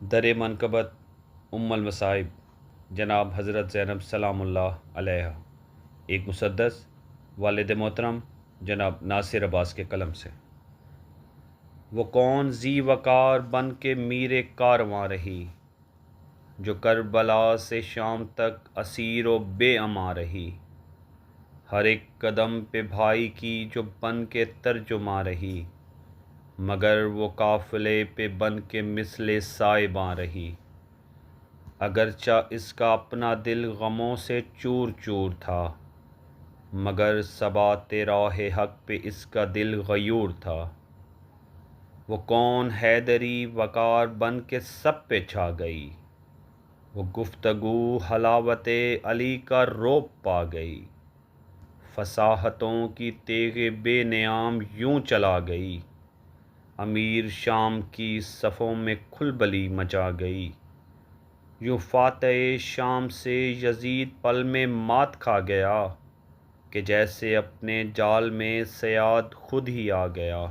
در منقبت المصائب جناب حضرت زینب سلام اللہ علیہ، ایک مسدس والد محترم جناب ناصر عباس کے قلم سے۔ وہ کون ذی وقار بن کے میر کارواں رہی، جو کربلا سے شام تک اسیر و بے امان رہی، ہر ایک قدم پہ بھائی کی جو بن کے ترجماں رہی، مگر وہ قافلے پہ بن کے مثل سائباں رہی۔ اگرچہ اس کا اپنا دل غموں سے چور چور تھا، مگر ثبات راہ حق پہ اس کا دل غیور تھا۔ وہ کون حیدری وقار بن کے سب پہ چھا گئی، وہ گفتگو حلاوت علی کا رعب پا گئی، فصاحتوں کی تیغ بے نیام یوں چلا گئی، امیر شام کی صفوں میں کھلبلی مچا گئی۔ یوں فاتح شام سے یزید پل میں مات کھا گیا، کہ جیسے اپنے جال میں صیاد خود ہی آ گیا۔